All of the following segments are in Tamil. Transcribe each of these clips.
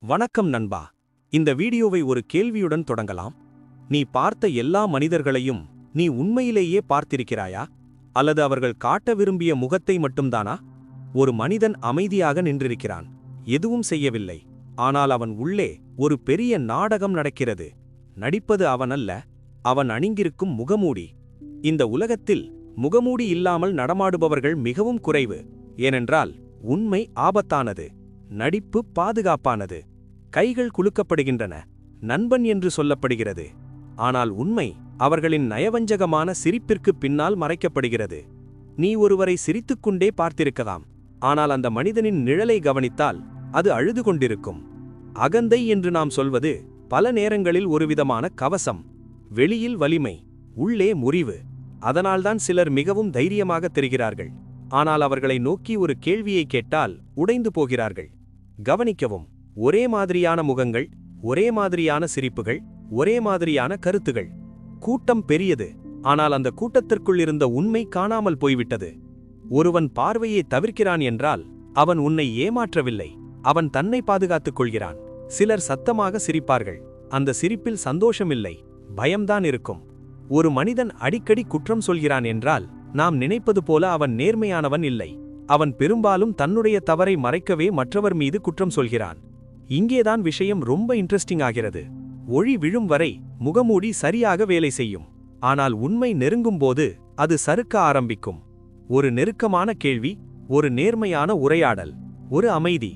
வணக்கம் நண்பா. இந்த வீடியோவை ஒரு கேள்வியுடன் தொடங்கலாம். நீ பார்த்த எல்லா மனிதர்களையும் நீ உண்மையிலேயே பார்த்திருக்கிறாயா, அல்லது அவர்கள் காட்ட விரும்பிய முகத்தை மட்டும்தானா? ஒரு மனிதன் அமைதியாக நின்றிருக்கிறான், எதுவும் செய்யவில்லை. ஆனால் அவன் உள்ளே ஒரு பெரிய நாடகம் நடக்கிறது. நடிப்பது அவனல்ல, அவன் அணிந்திருக்கும் முகமூடி. இந்த உலகத்தில் முகமூடி இல்லாமல் நடமாடுபவர்கள் மிகவும் குறைவு. ஏனென்றால் உண்மை ஆபத்தானது, நடிப்பு பாதுகாப்பானது. கைகள் குலுக்கப்படுகின்றன, நண்பன் என்று சொல்லப்படுகிறது. ஆனால் உண்மை அவர்களின் நயவஞ்சகமான சிரிப்பிற்கு பின்னால் மறைக்கப்படுகிறது. நீ ஒருவரை சிரித்துக்கொண்டே பார்த்திருக்கலாம், ஆனால் அந்த மனிதனின் நிழலை கவனித்தால் அது அழுது கொண்டிருக்கும். அகந்தை என்று நாம் சொல்வது பல நேரங்களில் ஒருவிதமான கவசம். வெளியில் வலிமை, உள்ளே முறிவு. அதனால்தான் சிலர் மிகவும் தைரியமாக தெரிகிறார்கள், ஆனால் அவர்களை நோக்கி ஒரு கேள்வியை கேட்டால் உடைந்து போகிறார்கள். கவனிக்கவும், ஒரே மாதிரியான முகங்கள், ஒரே மாதிரியான சிரிப்புகள், ஒரே மாதிரியான கருத்துகள். கூட்டம் பெரியது, ஆனால் அந்த கூட்டத்திற்குள் இருந்த உண்மை காணாமல் போய்விட்டது. ஒருவன் பார்வையை தவிர்க்கிறான் என்றால் அவன் உன்னை ஏமாற்றவில்லை, அவன் தன்னை பாதுகாத்துக் கொள்கிறான். சிலர் சத்தமாக சிரிப்பார்கள், அந்த சிரிப்பில் சந்தோஷமில்லை, பயம்தான் இருக்கும். ஒரு மனிதன் அடிக்கடி குற்றம் சொல்கிறான் என்றால் நாம் நினைப்பது போல அவன் நேர்மையானவன் இல்லை. அவன் பெரும்பாலும் தன்னுடைய தவறை மறைக்கவே மற்றவர் மீது குற்றம் சொல்கிறான். இங்கேதான் விஷயம் ரொம்ப இன்ட்ரெஸ்டிங் ஆகிறது. ஒளி விழும் வரை முகமூடி சரியாக வேலை செய்யும், ஆனால் உண்மை நெருங்கும்போது அது சறுக்க ஆரம்பிக்கும். ஒரு நெருக்கமான கேள்வி, ஒரு நேர்மையான உரையாடல், ஒரு அமைதி.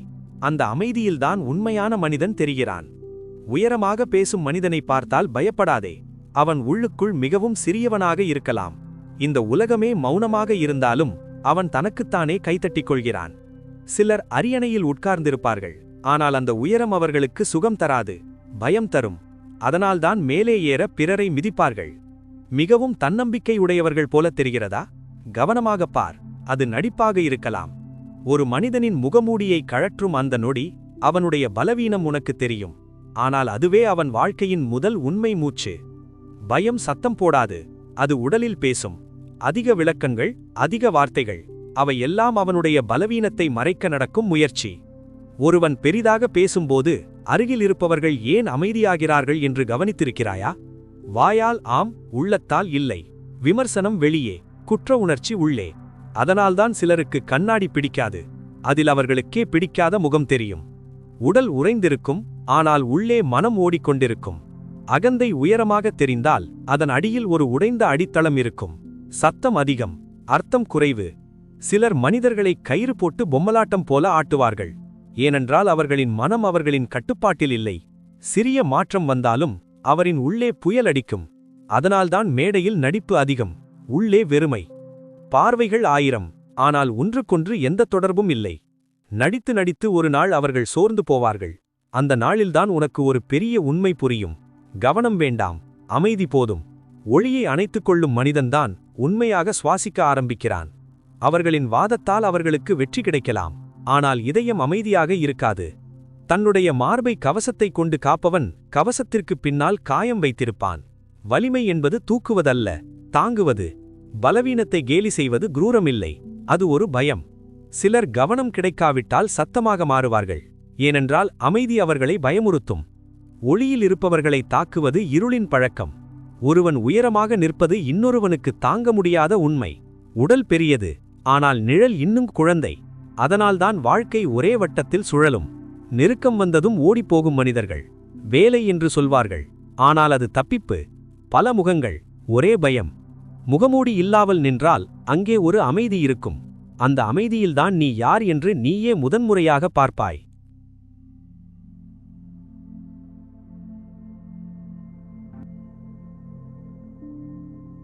அந்த அமைதியில்தான் உண்மையான மனிதன் தெரிகிறான். உயரமாக பேசும் மனிதனை பார்த்தால் பயப்படாதே, அவன் உள்ளுக்குள் மிகவும் சிறியவனாக இருக்கலாம். இந்த உலகமே மௌனமாக இருந்தாலும் அவன் தனக்குத்தானே கைத்தட்டிக் கொள்கிறான். சிலர் அரியணையில் உட்கார்ந்திருப்பார்கள், ஆனால் அந்த உயரம் அவர்களுக்கு சுகம் தராது, பயம் தரும். அதனால்தான் மேலே ஏற பிறரை மிதிப்பார்கள். மிகவும் தன்னம்பிக்கை உடையவர்கள் போல தெரிகிறதா? கவனமாகப் பார், அது நடிப்பாக இருக்கலாம். ஒரு மனிதனின் முகமூடியை கழற்றும் அந்த நொடி அவனுடைய பலவீனம் உனக்கு தெரியும், ஆனால் அதுவே அவன் வாழ்க்கையின் முதல் உண்மை மூச்சு. பயம் சத்தம் போடாது, அது உடலில் பேசும். அதிக விளக்கங்கள், அதிக வார்த்தைகள், அவை எல்லாம் அவனுடைய பலவீனத்தை மறைக்க நடக்கும் முயற்சி. ஒருவன் பெரிதாக பேசும்போது அருகில் இருப்பவர்கள் ஏன் அமைதியாகிறார்கள் என்று கவனித்திருக்கிறாயா? வாயால் ஆம், உள்ளத்தால் இல்லை. விமர்சனம் வெளியே, குற்ற உணர்ச்சி உள்ளே. அதனால்தான் சிலருக்கு கண்ணாடி பிடிக்காது, அதில் அவர்களுக்கே பிடிக்காத முகம் தெரியும். உடல் உறைந்திருக்கும், ஆனால் உள்ளே மனம் ஓடிக்கொண்டிருக்கும். அகந்தை உயரமாக தெரிந்தால் அதன் அடியில் ஒரு உடைந்த அடித்தளம் இருக்கும். சத்தம் அதிகம், அர்த்தம் குறைவு. சிலர் மனிதர்களை கயிறு போட்டு பொம்மலாட்டம் போல ஆட்டுவார்கள், ஏனென்றால் அவர்களின் மனம் அவர்களின் கட்டுப்பாட்டில் இல்லை. சிறிய மாற்றம் வந்தாலும் அவரின் உள்ளே புயல் அடிக்கும். அதனால்தான் மேடையில் நடிப்பு அதிகம், உள்ளே வெறுமை. பார்வைகள் 1000, ஆனால் ஒன்றுக்கொன்று எந்த தொடர்பும் இல்லை. நடித்து நடித்து ஒரு நாள் அவர்கள் சோர்ந்து போவார்கள். அந்த நாளில்தான் உனக்கு ஒரு பெரிய உண்மை புரியும். கவனம் வேண்டாம், அமைதி போதும். ஒளியை அணைத்துக் கொள்ளும் மனிதன்தான் உண்மையாக சுவாசிக்க ஆரம்பிக்கிறான். அவர்களின் வாதத்தால் அவர்களுக்கு வெற்றி கிடைக்கலாம், ஆனால் இதயம் அமைதியாக இருக்காது. தன்னுடைய மார்பை கவசத்தை கொண்டு காப்பவன் கவசத்திற்கு பின்னால் காயம் வைத்திருப்பான். வலிமை என்பது தூக்குவதல்ல, தாங்குவது. பலவீனத்தை கேலி செய்வது குரூரமில்லை, அது ஒரு பயம். சிலர் கவனம் கிடைக்காவிட்டால் சத்தமாக மாறுவார்கள், ஏனென்றால் அமைதி அவர்களை பயமுறுத்தும். ஒளியில் இருப்பவர்களை தாக்குவது இருளின் பழக்கம். ஒருவன் உயரமாக நிற்பது இன்னொருவனுக்கு தாங்க முடியாத உண்மை. உடல் பெரியது, ஆனால் நிழல் இன்னும் குழந்தை. அதனால்தான் வாழ்க்கை ஒரே வட்டத்தில் சுழலும். நெருக்கம் வந்ததும் ஓடிப்போகும் மனிதர்கள் வேலை என்று சொல்வார்கள், ஆனால் அது தப்பிப்பு. பல முகங்கள், ஒரே பயம். முகமூடி இல்லாமல் நின்றால் அங்கே ஒரு அமைதி இருக்கும். அந்த அமைதியில்தான் நீ யார் என்று நீயே முதன்முறையாக பார்ப்பாய்.